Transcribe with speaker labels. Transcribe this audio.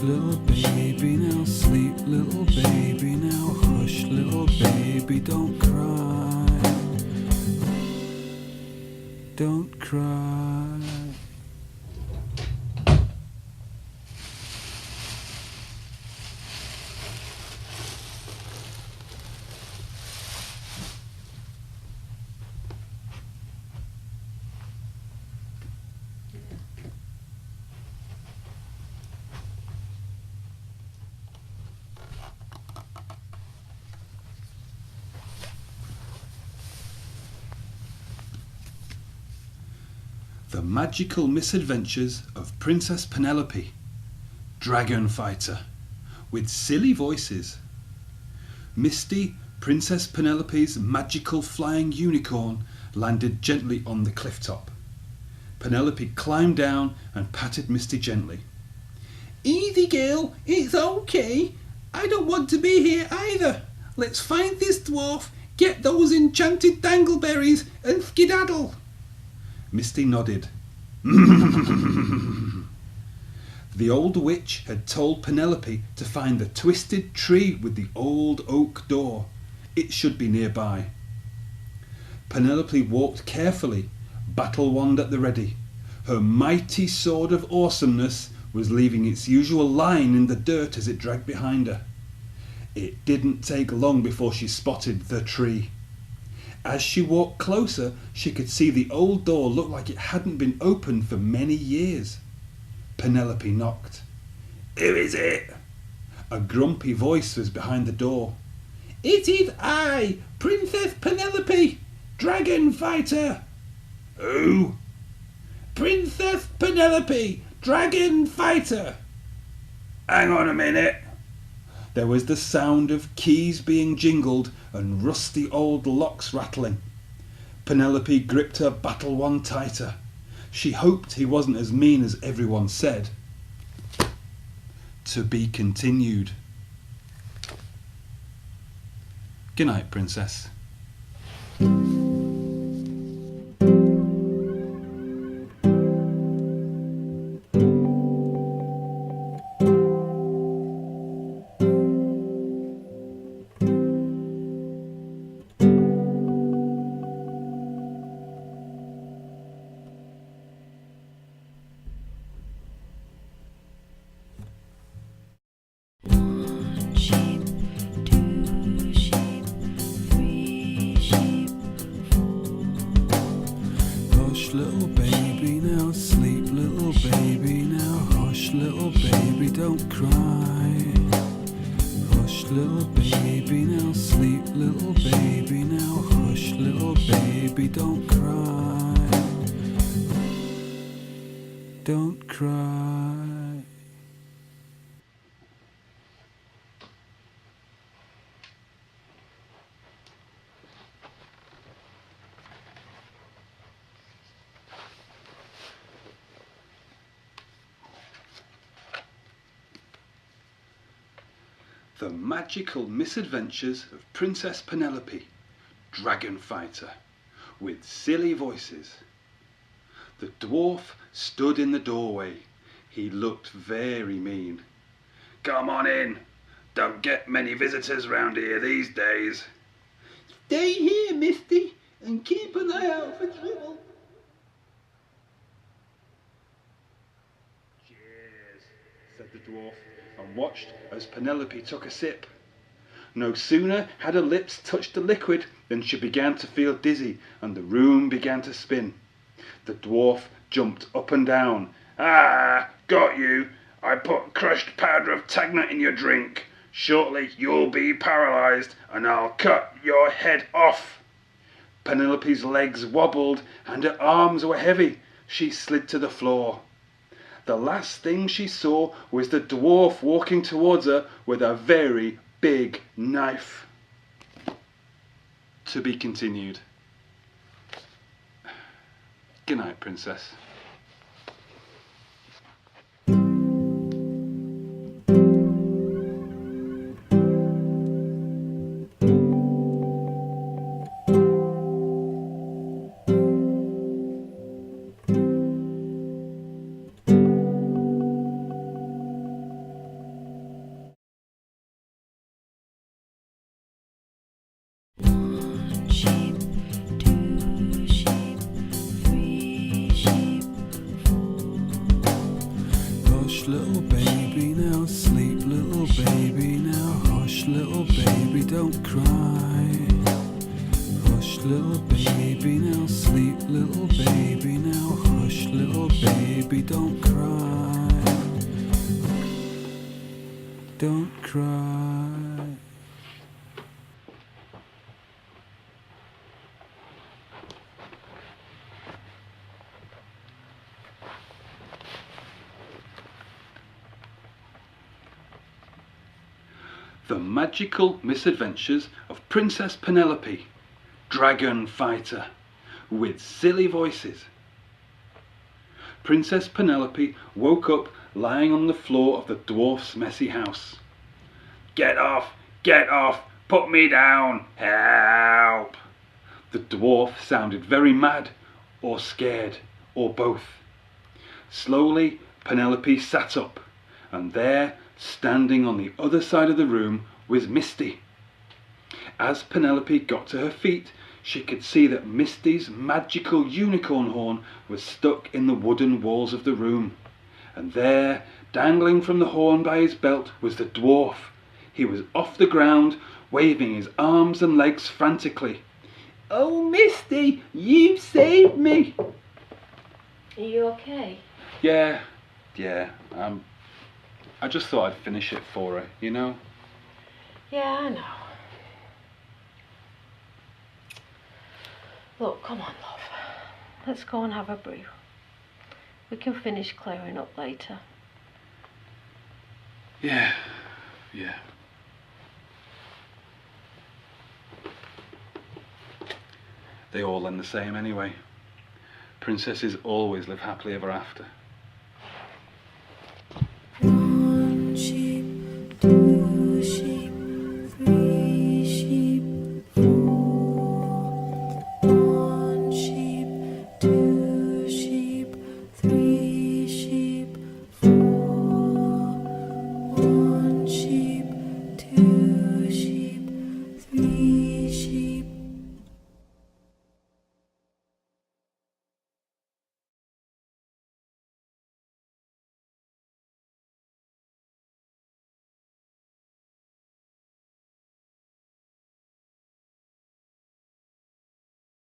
Speaker 1: little baby, now sleep, little baby, now hush, little baby, don't cry, don't cry. The Magical Misadventures of Princess Penelope, Dragon Fighter, with silly voices. Misty, Princess Penelope's magical flying unicorn, landed gently on the cliff top. Penelope climbed down and patted Misty gently.
Speaker 2: Easy, girl, it's okay. I don't want to be here either. Let's find this dwarf, get those enchanted dangleberries, and skedaddle.
Speaker 1: Misty nodded. The old witch had told Penelope to find the twisted tree with the old oak door. It should be nearby. Penelope walked carefully, battle wand at the ready. Her mighty sword of awesomeness was leaving its usual line in the dirt as it dragged behind her. It didn't take long before she spotted the tree. As she walked closer, she could see the old door looked like it hadn't been opened for many years. Penelope knocked.
Speaker 2: Who is it?
Speaker 1: A grumpy voice was behind the door.
Speaker 2: It is I, Princess Penelope, Dragon Fighter.
Speaker 1: Who?
Speaker 2: Princess Penelope, Dragon Fighter.
Speaker 1: Hang on a minute. There was the sound of keys being jingled and rusty old locks rattling. Penelope gripped her battle wand tighter. She hoped he wasn't as mean as everyone said. To be continued. Good night, Princess. Little baby, now sleep, little baby, now hush, little baby, don't cry. Hush, little baby, now sleep, little baby, now hush, little baby, don't cry. Don't cry. The Magical Misadventures of Princess Penelope, Dragon Fighter, with silly voices. The dwarf stood in the doorway. He looked very mean. Come on in. Don't get many visitors round here these days.
Speaker 2: Stay here, Misty, and keep an eye out for trouble.
Speaker 1: Cheers, said the dwarf, and watched as Penelope took a sip. No sooner had her lips touched the liquid than she began to feel dizzy and the room began to spin. The dwarf jumped up and down. Ah, got you. I put crushed powder of tagnut in your drink. Shortly you'll be paralysed and I'll cut your head off. Penelope's legs wobbled and her arms were heavy. She slid to the floor. The last thing she saw was the dwarf walking towards her with a very big knife. To be continued. Good night, Princess.
Speaker 2: Hush, little baby, now sleep, little baby, now hush, little baby, don't cry. Hush, little baby, now sleep, little baby, now hush, little baby, don't cry. Don't cry.
Speaker 1: The Magical Misadventures of Princess Penelope, Dragon Fighter, with silly voices. Princess Penelope woke up lying on the floor of the dwarf's messy house. Get off! Get off! Put me down! Help! The dwarf sounded very mad, or scared, or both. Slowly, Penelope sat up, and there, standing on the other side of the room, was Misty. As Penelope got to her feet, she could see that Misty's magical unicorn horn was stuck in the wooden walls of the room. And there, dangling from the horn by his belt, was the dwarf. He was off the ground, waving his arms and legs frantically. "Oh, Misty, you've saved me!"
Speaker 3: Are you okay?
Speaker 1: Yeah. I just thought I'd finish it for her, you know?
Speaker 3: Yeah, I know. Look, come on, love. Let's go and have a brew. We can finish clearing up later.
Speaker 1: Yeah. They all end the same anyway. Princesses always live happily ever after.